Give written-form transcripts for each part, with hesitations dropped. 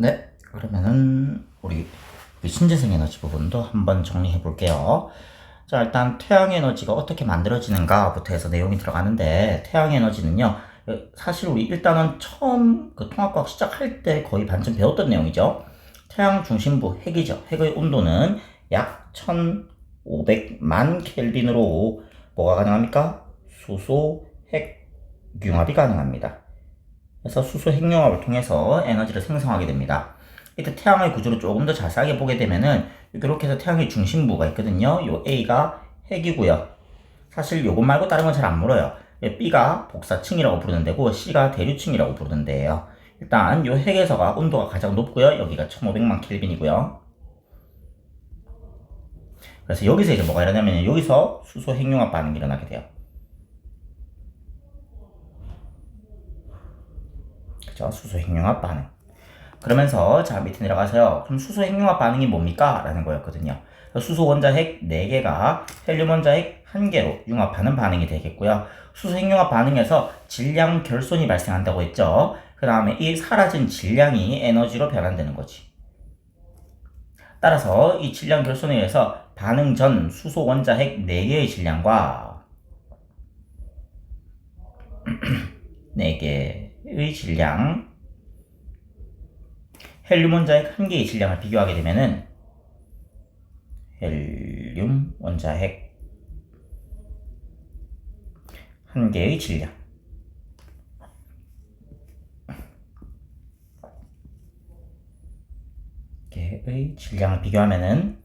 네, 그러면은 우리 신재생 에너지 부분도 한번 정리해 볼게요. 자, 일단 태양 에너지가 어떻게 만들어지는가부터 해서 내용이 들어가는데, 태양 에너지는요, 사실 우리 일단은 처음 그 통합과학 시작할 때 거의 반쯤 배웠던 내용이죠. 태양 중심부 핵이죠. 핵의 온도는 약 1500만 켈빈으로 뭐가 가능합니까? 수소 핵 융합이 가능합니다. 그래서 수소 핵융합을 통해서 에너지를 생성하게 됩니다. 이때 태양의 구조를 조금 더 자세하게 보게 되면은 이렇게 해서 태양의 중심부가 있거든요. 요 A가 핵이고요. 사실 요것 말고 다른 건 잘 안 물어요. B가 복사층이라고 부르는 데고 C가 대류층이라고 부르는 데예요. 일단 요 핵에서가 온도가 가장 높고요. 여기가 1500만 켈빈이고요. 그래서 여기서 이제 뭐가 일어나냐면 여기서 수소 핵융합 반응이 일어나게 돼요. 그죠? 수소 핵융합 반응. 그러면서 자 밑에 내려가서요. 그럼 수소 핵융합 반응이 뭡니까? 라는 거였거든요. 수소 원자핵 4개가 헬륨 원자핵 1개로 융합하는 반응이 되겠고요. 수소 핵융합 반응에서 질량 결손이 발생한다고 했죠. 그 다음에 이 사라진 질량이 에너지로 변환되는 거지. 따라서 이 질량 결손에 의해서 반응 전 수소 원자핵 4개의 질량과 4개의 질량, 헬륨 원자핵 1개의 질량을 비교하게 되면은 헬륨 원자핵 1개의 질량, 개의 질량을 비교하면은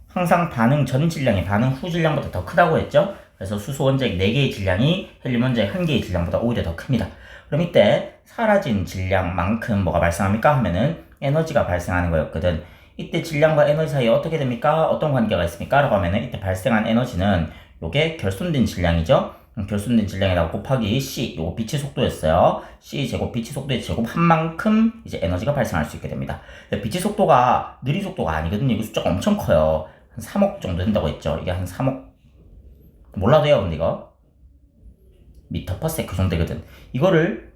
항상 반응 전 질량이 반응 후 질량보다 더 크다고 했죠? 그래서 수소 원자핵 4개의 질량이 헬륨 원자핵 1개의 질량보다 오히려 더 큽니다. 그럼 이때 사라진 질량만큼 뭐가 발생합니까? 하면은 에너지가 발생하는 거였거든. 이때 질량과 에너지 사이에 어떻게 됩니까? 어떤 관계가 있습니까? 라고 하면은 이때 발생한 에너지는 요게 결손된 질량이죠? 결손된 질량에다가 곱하기 C, 요거 빛의 속도였어요. C 제곱 빛의 속도의 제곱한 만큼 이제 에너지가 발생할 수 있게 됩니다. 빛의 속도가 느린 속도가 아니거든요. 이거 숫자가 엄청 커요. 한 3억 정도 된다고 했죠. 이게 한 3억 몰라도 해요. 근데 이거 미터 퍼 세크 정도 되거든. 이거를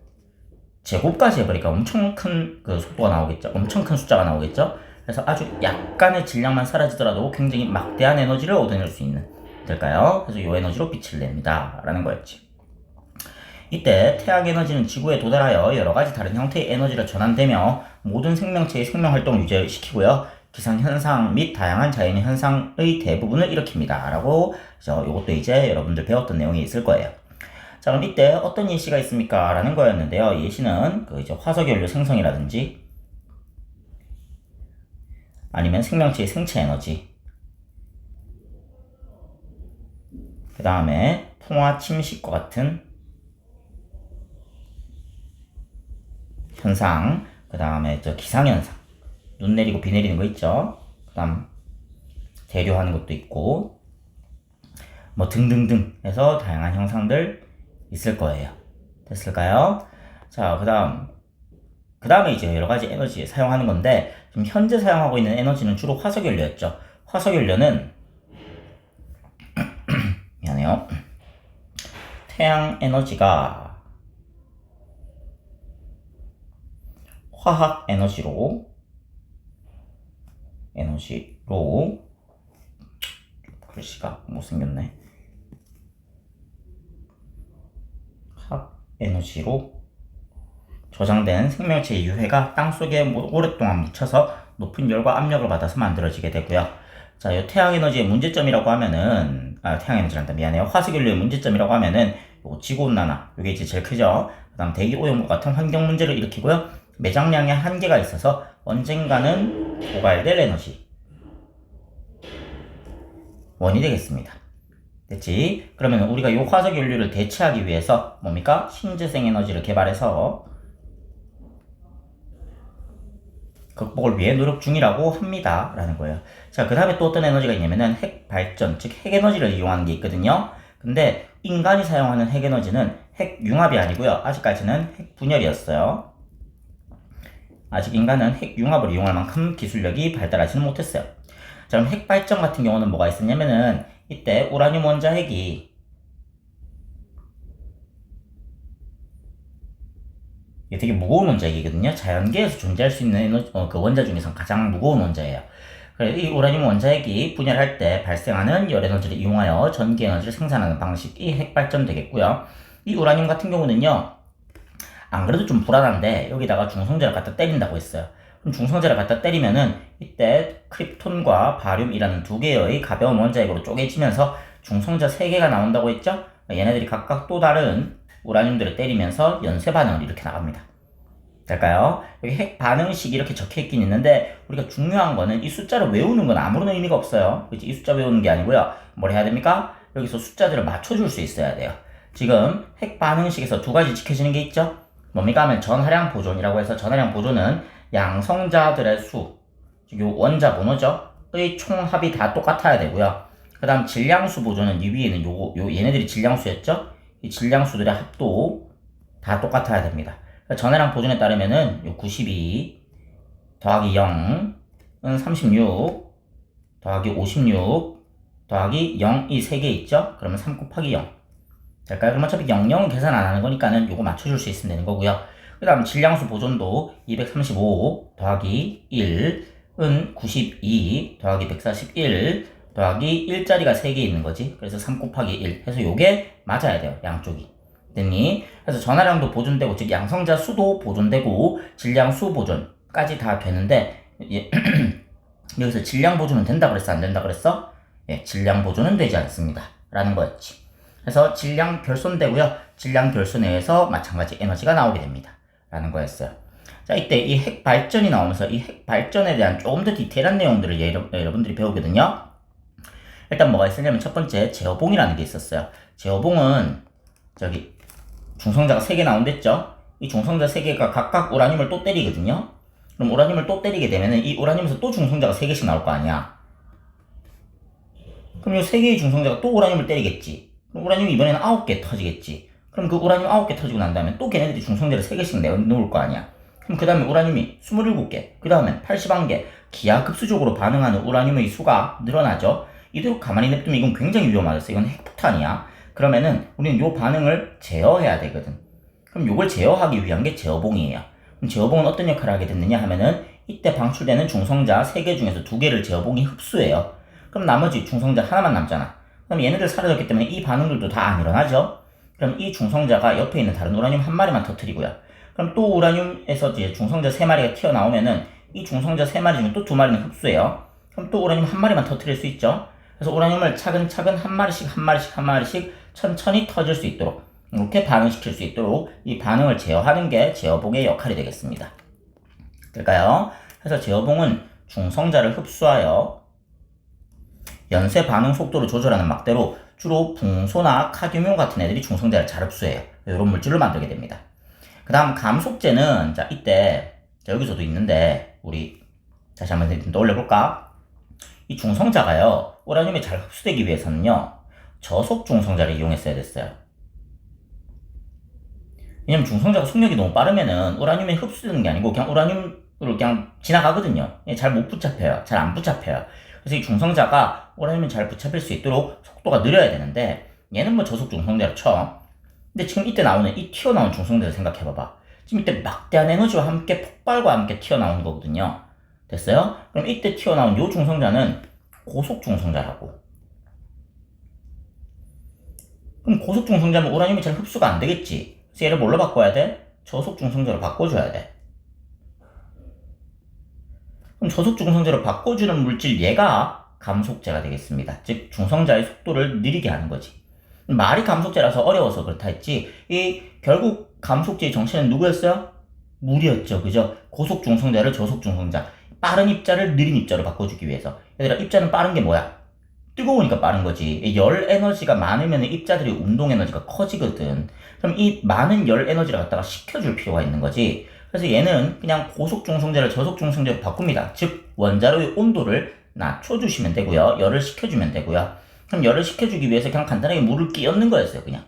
제곱까지 해버리니까 엄청 큰 그 속도가 나오겠죠. 엄청 큰 숫자가 나오겠죠. 그래서 아주 약간의 질량만 사라지더라도 굉장히 막대한 에너지를 얻어낼 수 있는 될까요? 그래서 이 에너지로 빛을 냅니다 라는 거였지. 이때 태양 에너지는 지구에 도달하여 여러 가지 다른 형태의 에너지를 전환되며 모든 생명체의 생명 활동을 유지시키고요. 기상 현상 및 다양한 자연 현상의 대부분을 일으킵니다. 라고 이것도 이제 여러분들 배웠던 내용이 있을 거예요. 자, 그럼 이때 어떤 예시가 있습니까? 라는 거였는데요. 예시는 그 이제 화석연료 생성이라든지 아니면 생명체의 생체 에너지, 그 다음에 풍화 침식과 같은 현상, 그 다음에 기상현상, 눈 내리고 비 내리는 거 있죠. 그 다음 대류하는 것도 있고 뭐 등등등 해서 다양한 형상들 있을 거예요. 됐을까요? 자, 그 다음에 이제 여러 가지 에너지 사용하는 건데 지금 현재 사용하고 있는 에너지는 주로 화석연료였죠. 화석연료는 미안해요. 태양 에너지가 화학 에너지로 글씨가 못생겼네. 화학 에너지로 저장된 생명체의 유해가 땅속에 오랫동안 묻혀서 높은 열과 압력을 받아서 만들어지게 되고요. 자, 이 태양 에너지의 문제점이라고 하면은 태양 에너지란다. 미안해요. 화석연료의 문제점이라고 하면은 요 지구온난화, 요게 이제 제일 크죠. 그 다음 대기 오염과 같은 환경 문제를 일으키고요. 매장량의 한계가 있어서 언젠가는 고갈될 에너지 원이 되겠습니다. 됐지? 그러면 우리가 이 화석연료를 대체하기 위해서 뭡니까? 신재생 에너지를 개발해서 극복을 위해 노력 중이라고 합니다. 라는 거예요. 자, 그 다음에 또 어떤 에너지가 있냐면은 핵발전, 즉 핵에너지를 이용하는 게 있거든요. 근데 인간이 사용하는 핵에너지는 핵융합이 아니고요. 아직까지는 핵분열이었어요. 아직 인간은 핵융합을 이용할 만큼 기술력이 발달하지는 못했어요. 자, 그럼 핵발전 같은 경우는 뭐가 있었냐면은 이때 우라늄 원자핵이 이게 되게 무거운 원자핵이거든요. 자연계에서 존재할 수 있는 그 원자 중에서 가장 무거운 원자예요. 그래서 이 우라늄 원자핵이 분열할 때 발생하는 열 에너지를 이용하여 전기 에너지를 생산하는 방식이 핵발전 되겠고요. 이 우라늄 같은 경우는요, 안 그래도 좀 불안한데 여기다가 중성자를 갖다 때린다고 했어요. 그럼 중성자를 갖다 때리면은 이때 크립톤과 바륨이라는 두 개의 가벼운 원자핵으로 쪼개지면서 중성자 3개가 나온다고 했죠? 얘네들이 각각 또 다른 우라늄들을 때리면서 연쇄 반응을 이렇게 나갑니다. 될까요? 여기 핵 반응식 이렇게 적혀 있긴 있는데 우리가 중요한 거는 이 숫자를 외우는 건 아무런 의미가 없어요. 그치? 이 숫자 외우는 게 아니고요. 뭘 해야 됩니까? 여기서 숫자들을 맞춰줄 수 있어야 돼요. 지금 핵 반응식에서 두 가지 지켜지는 게 있죠? 뭡니까 하면 전하량 보존이라고 해서 전하량 보존은 양성자들의 수, 요 원자 번호죠? 의 총합이 다 똑같아야 되고요. 그 다음 질량수 보존은 이 위에는 얘네들이 질량수였죠? 이 질량수들의 합도 다 똑같아야 됩니다. 전하량 보존에 따르면은 요 92 더하기 0은 36 더하기 56 더하기 0 이 3개 있죠? 그러면 3 곱하기 0 될까요? 그럼 어차피 0은 계산 안 하는 거니까는 요거 맞춰줄 수 있으면 되는 거고요. 그 다음 질량수 보존도 235 더하기 1은 92 더하기 141 더하기 1자리가 3개 있는 거지. 그래서 3 곱하기 1 해서 요게 맞아야 돼요. 양쪽이. 됐니? 그래서 전하량도 보존되고 즉 양성자 수도 보존되고 질량수 보존까지 다 되는데 여기서 질량 보존은 된다 그랬어? 안 된다 그랬어? 예, 질량 보존은 되지 않습니다. 라는 거였지. 그래서 질량 결손되고요. 질량 결손에서 마찬가지 에너지가 나오게 됩니다. 라는 거였어요. 자, 이때 이 핵 발전이 나오면서 이 핵 발전에 대한 조금 더 디테일한 내용들을 여러분들이 배우거든요. 일단 뭐가 있었냐면 첫 번째 제어봉이라는 게 있었어요. 제어봉은 저기 중성자가 3개 나온댔죠? 이 중성자 3개가 각각 우라늄을 또 때리거든요? 그럼 우라늄을 또 때리게 되면은 이 우라늄에서 또 중성자가 3개씩 나올 거 아니야? 그럼 이 3개의 중성자가 또 우라늄을 때리겠지? 그럼 우라늄이 이번에는 9개 터지겠지? 그럼 그 우라늄 9개 터지고 난 다음에 또 걔네들이 중성자를 3개씩 내놓을 거 아니야? 그럼 그 다음에 우라늄이 27개, 그 다음에 81개, 기하급수적으로 반응하는 우라늄의 수가 늘어나죠? 이대로 가만히 냅두면 이건 굉장히 위험하겠어. 이건 핵폭탄이야. 그러면은 우리는 요 반응을 제어해야 되거든. 그럼 요걸 제어하기 위한 게 제어봉이에요. 그럼 제어봉은 어떤 역할을 하게 됐느냐 하면은 이때 방출되는 중성자 3개 중에서 2개를 제어봉이 흡수해요. 그럼 나머지 중성자 하나만 남잖아. 그럼 얘네들 사라졌기 때문에 이 반응들도 다 안 일어나죠? 그럼 이 중성자가 옆에 있는 다른 우라늄 한 마리만 터뜨리고요. 그럼 또 우라늄에서 이제 중성자 3마리가 튀어나오면은 이 중성자 3마리 중에 또 2마리는 흡수해요. 그럼 또 우라늄 한 마리만 터뜨릴 수 있죠? 그래서 우라늄을 차근차근 한 마리씩 천천히 터질 수 있도록 이렇게 반응시킬 수 있도록 이 반응을 제어하는 게 제어봉의 역할이 되겠습니다. 될까요? 그래서 제어봉은 중성자를 흡수하여 연쇄 반응 속도를 조절하는 막대로 주로 붕소나 카드뮴 같은 애들이 중성자를 잘 흡수해요. 이런 물질을 만들게 됩니다. 그 다음 감속제는 자 이때 자, 여기서도 있는데 우리 다시 한번 떠올려볼까? 이 중성자가요 우라늄이 잘 흡수되기 위해서는요 저속 중성자를 이용했어야 됐어요. 왜냐면 중성자가 속력이 너무 빠르면은 우라늄이 흡수되는 게 아니고 그냥 우라늄으로 그냥 지나가거든요. 잘 못 붙잡혀요. 잘 안 붙잡혀요. 그래서 이 중성자가 우라늄이 잘 붙잡힐 수 있도록 속도가 느려야 되는데 얘는 뭐 저속 중성자로 쳐. 근데 지금 이때 나오는 이 튀어나온 중성자를 생각해봐봐. 지금 이때 막대한 에너지와 함께 폭발과 함께 튀어나오는 거거든요. 됐어요? 그럼 이때 튀어나온 요 중성자는 고속 중성자라고. 그럼 고속 중성자면 우라늄이 잘 흡수가 안 되겠지. 그래서 얘를 뭘로 바꿔야 돼? 저속 중성자로 바꿔줘야 돼. 그럼 저속 중성자로 바꿔주는 물질 얘가 감속제가 되겠습니다. 즉 중성자의 속도를 느리게 하는 거지. 말이 감속제라서 어려워서 그렇다 했지 이 결국 감속제의 정체는 누구였어요? 물이었죠. 그죠? 고속 중성자를 저속 중성자 빠른 입자를 느린 입자로 바꿔주기 위해서. 얘들아 입자는 빠른 게 뭐야? 뜨거우니까 빠른 거지. 열 에너지가 많으면 입자들이 운동 에너지가 커지거든. 그럼 이 많은 열 에너지를 갖다가 식혀줄 필요가 있는 거지. 그래서 얘는 그냥 고속 중성자를 저속 중성자로 바꿉니다. 즉 원자로의 온도를 낮춰주시면 되고요. 열을 식혀주면 되고요. 그럼 열을 식혀주기 위해서 그냥 간단하게 물을 끼얹는 거였어요. 그냥.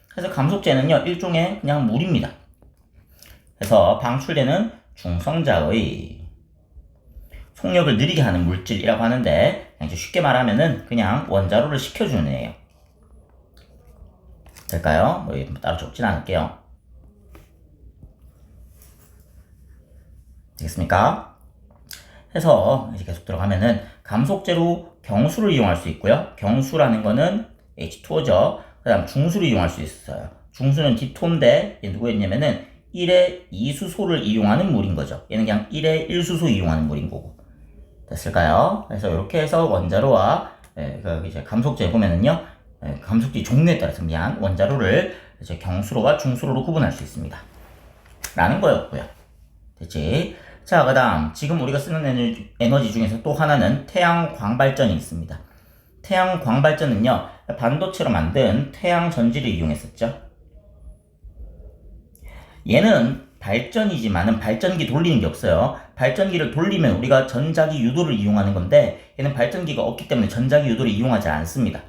그래서 감속제는요 일종의 그냥 물입니다. 그래서 방출되는 중성자의 속력을 느리게 하는 물질이라고 하는데 그냥 쉽게 말하면은 그냥 원자로를 식혀주는 애예요. 될까요? 뭐 따로 적진 않을게요. 되겠습니까? 해서 이제 계속 들어가면은 감속제로 경수를 이용할 수 있고요. 경수라는 거는 H2O죠. 그 다음 중수를 이용할 수 있어요. 중수는 D2인데 얘 누구였냐면은 1의 2수소를 이용하는 물인 거죠. 얘는 그냥 1의 1수소 이용하는 물인 거고. 됐을까요? 그래서 이렇게 해서 원자로와 이제 감속제 보면은요. 감속제 종류에 따라서 원자로를 이제 경수로와 중수로로 구분할 수 있습니다. 라는 거였고요. 됐지? 자, 그 다음 지금 우리가 쓰는 에너지 중에서 또 하나는 태양광발전이 있습니다. 태양광발전은요. 반도체로 만든 태양전지를 이용했었죠. 얘는 발전이지만은 발전기 돌리는 게 없어요. 발전기를 돌리면 우리가 전자기 유도를 이용하는 건데 얘는 발전기가 없기 때문에 전자기 유도를 이용하지 않습니다.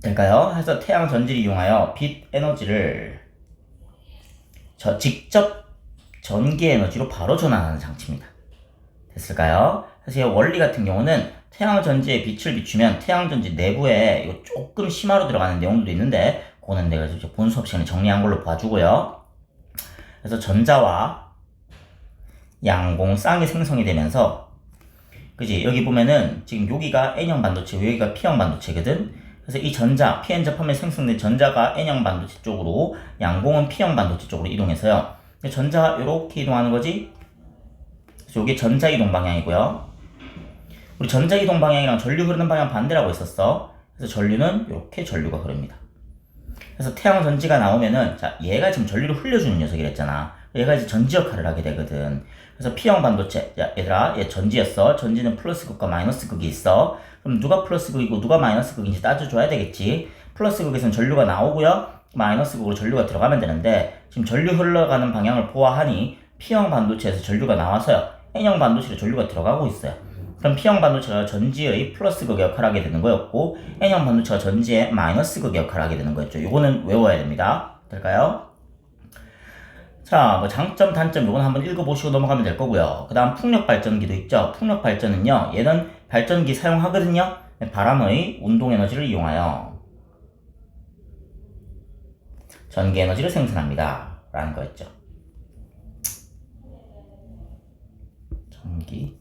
될까요? 해서 태양전지를 이용하여 빛 에너지를 직접 전기 에너지로 바로 전환하는 장치입니다. 됐을까요? 그래서 이 원리 같은 경우는 태양전지에 빛을 비추면 태양전지 내부에 이거 조금 심화로 들어가는 내용도 있는데 그거는 내가 본 수업 시간에 정리한 걸로 봐주고요. 그래서 전자와 양공 쌍이 생성이 되면서 그지 여기 보면은 지금 여기가 N형 반도체 여기가 P형 반도체거든. 그래서 이 전자 Pn 접하면 생성된 전자가 N형 반도체 쪽으로 양공은 P형 반도체 쪽으로 이동해서요. 전자가 이렇게 이동하는 거지. 그래서 이게 전자 이동 방향이고요. 우리 전자 이동 방향이랑 전류 흐르는 방향 반대라고 했었어. 그래서 전류는 이렇게 전류가 흐릅니다. 그래서 태양전지가 나오면은 자 얘가 지금 전류를 흘려주는 녀석이랬잖아. 얘가 이제 전지 역할을 하게 되거든. 그래서 P형 반도체 야 얘들아 얘 전지였어. 전지는 플러스 극과 마이너스 극이 있어. 그럼 누가 플러스 극이고 누가 마이너스 극인지 따져줘야 되겠지. 플러스 극에서는 전류가 나오고요. 마이너스 극으로 전류가 들어가면 되는데 지금 전류 흘러가는 방향을 보아하니 P형 반도체에서 전류가 나와서요. N형 반도체로 전류가 들어가고 있어요. 그럼 P형 반도체가 전지의 플러스 극의 역할을 하게 되는 거였고 N형 반도체가 전지의 마이너스 극의 역할을 하게 되는 거였죠. 요거는 외워야 됩니다. 될까요? 자, 뭐 장점, 단점 요거는 한번 읽어보시고 넘어가면 될 거고요. 그 다음 풍력 발전기도 있죠. 풍력 발전은요. 얘는 발전기 사용하거든요. 바람의 운동 에너지를 이용하여 전기 에너지를 생산합니다. 라는 거였죠. 전기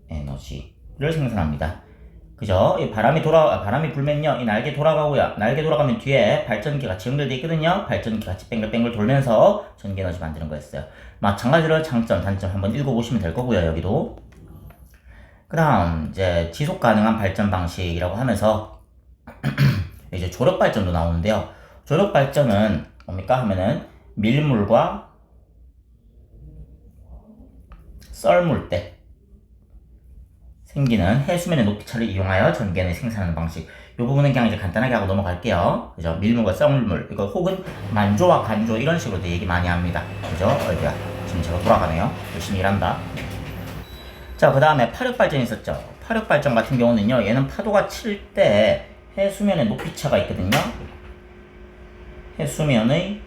에너지를 생산합니다. 그죠? 이 바람이 불면요, 이 날개 돌아가고요. 날개 돌아가면 뒤에 발전기 같이 연결되어 있거든요. 발전기 같이 뱅글뱅글 돌면서 전기 에너지 만드는 거였어요. 마찬가지로 장점, 단점 한번 읽어보시면 될 거고요, 여기도. 그 다음, 이제 지속 가능한 발전 방식이라고 하면서, 이제 조력 발전도 나오는데요. 조력 발전은 뭡니까? 하면은 밀물과 썰물 때 생기는 해수면의 높이차를 이용하여 전기를 생산하는 방식. 이 부분은 그냥 이제 간단하게 하고 넘어갈게요. 그죠? 밀물과 썰물, 이거 혹은 만조와 간조 이런 식으로도 얘기 많이 합니다. 그죠? 어디야? 지금 제가 돌아가네요. 열심히 일한다. 자, 그 다음에 파력발전이 있었죠. 파력발전 같은 경우는요, 얘는 파도가 칠 때 해수면의 높이차가 있거든요. 해수면의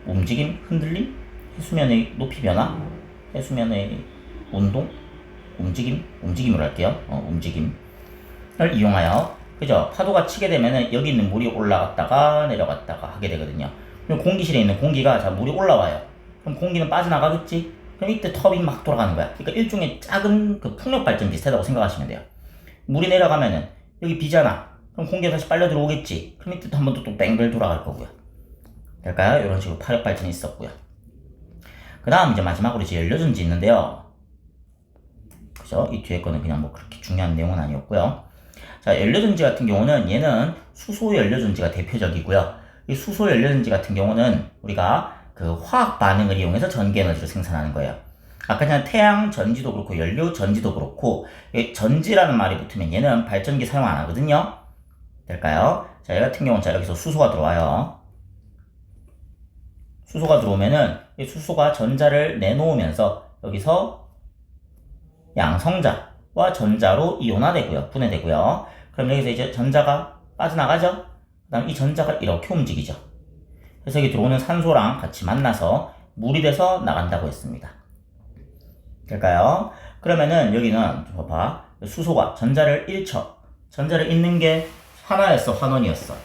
움직임, 흔들림, 해수면의 높이 변화, 해수면의 운동, 움직임으로 할게요. 움직임을 이용하여, 그죠? 파도가 치게 되면은 여기 있는 물이 올라갔다가 내려갔다가 하게 되거든요. 그럼 공기실에 있는 공기가, 자, 물이 올라와요. 그럼 공기는 빠져나가겠지? 그럼 이때 터빈 막 돌아가는 거야. 그러니까 일종의 작은 그 풍력 발전 비슷하다고 생각하시면 돼요. 물이 내려가면은 여기 비잖아. 그럼 공기가 다시 빨려 들어오겠지? 그럼 이때 또 한 번 또 뱅글 돌아갈 거고요. 될까요? 이런 식으로 파력 발전이 있었고요. 그 다음 이제 마지막으로 이제 연료전지 있는데요. 그죠? 이 뒤에 거는 그냥 뭐 그렇게 중요한 내용은 아니었고요. 자, 연료전지 같은 경우는 얘는 수소 연료전지가 대표적이고요. 이 수소 연료전지 같은 경우는 우리가 그 화학 반응을 이용해서 전기 에너지를 생산하는 거예요. 아까 전에 태양 전지도 그렇고 연료 전지도 그렇고 전지라는 말이 붙으면 얘는 발전기 사용 안 하거든요. 될까요? 자, 얘 같은 경우는 자 여기서 수소가 들어와요. 수소가 들어오면은 이 수소가 전자를 내놓으면서 여기서 양성자와 전자로 이온화되고요. 분해되고요. 그럼 여기서 이제 전자가 빠져나가죠? 그 다음 이 전자가 이렇게 움직이죠. 그래서 여기 들어오는 산소랑 같이 만나서 물이 돼서 나간다고 했습니다. 될까요? 그러면은 여기는 봐봐. 수소가 전자를 잃죠. 전자를 잃는 게 산화였어, 환원이었어.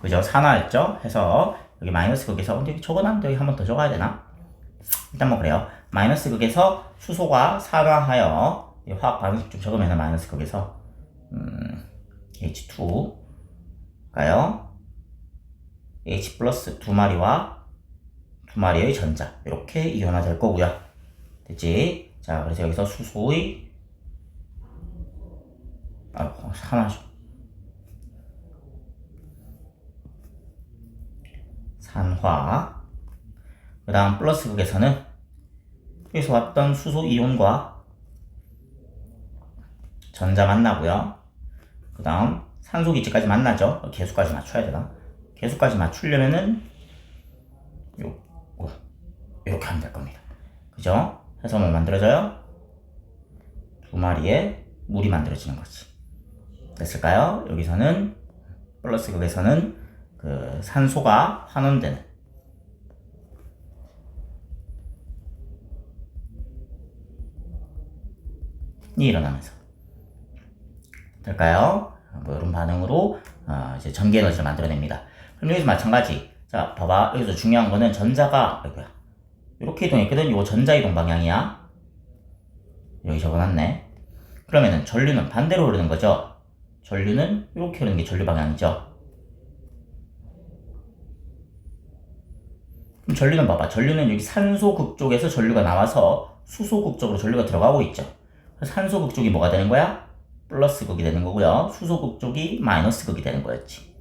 그죠? 산화였죠? 해서 여기 마이너스 거기서 근데 여기 적어놨는데 여기 한 번 더 적어야 되나? 일단 뭐 그래요. 마이너스 극에서 수소가 산화하여 화학 반응식 좀 적으면 마이너스 극에서 H2가요. H 플러스 두 마리와 두 마리의 전자 이렇게 이온화될 거고요. 됐지? 자, 그래서 여기서 수소의 산화죠. 산화. 그 다음 플러스 극에서는 여기서 왔던 수소 이온과 전자 만나고요. 그 다음 산소 기체까지 만나죠. 개수까지 맞춰야 되나? 개수까지 맞추려면은 이렇게 하면 될 겁니다. 그죠? 해서 뭐 만들어져요? 두 마리의 물이 만들어지는 거지. 됐을까요? 여기서는 플러스 극에서는 그 산소가 환원되는 이 일어나면서 될까요? 뭐 이런 반응으로 이제 전기 에너지를 만들어냅니다. 그럼 여기서 마찬가지. 자, 봐봐. 여기서 중요한 거는 전자가 이렇게 이동했거든. 이거 전자 이동 방향이야. 여기 적어놨네. 그러면은 전류는 반대로 흐르는 거죠. 전류는 이렇게 흐르는 게 전류 방향이죠. 그럼 전류는 봐봐. 전류는 여기 산소극 쪽에서 전류가 나와서 수소극 쪽으로 전류가 들어가고 있죠. 산소극 쪽이 뭐가 되는 거야? 플러스 극이 되는 거고요. 수소극 쪽이 마이너스 극이 되는 거였지.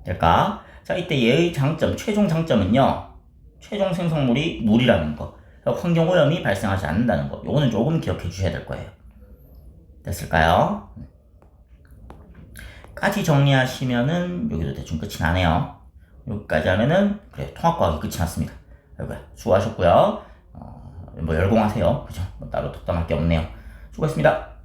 될까? 자, 이때 얘의 장점, 최종 장점은요. 최종 생성물이 물이라는 거. 환경 오염이 발생하지 않는다는 거. 요거는 조금 기억해 주셔야 될 거예요. 됐을까요? 까지 정리하시면은 여기도 대충 끝이 나네요. 여기까지 하면은 그래 통합과학이 끝이 났습니다. 수고하셨고요. 뭐 열공하세요. 그죠? 뭐 따로 덕담할 게 없네요. 수고했습니다.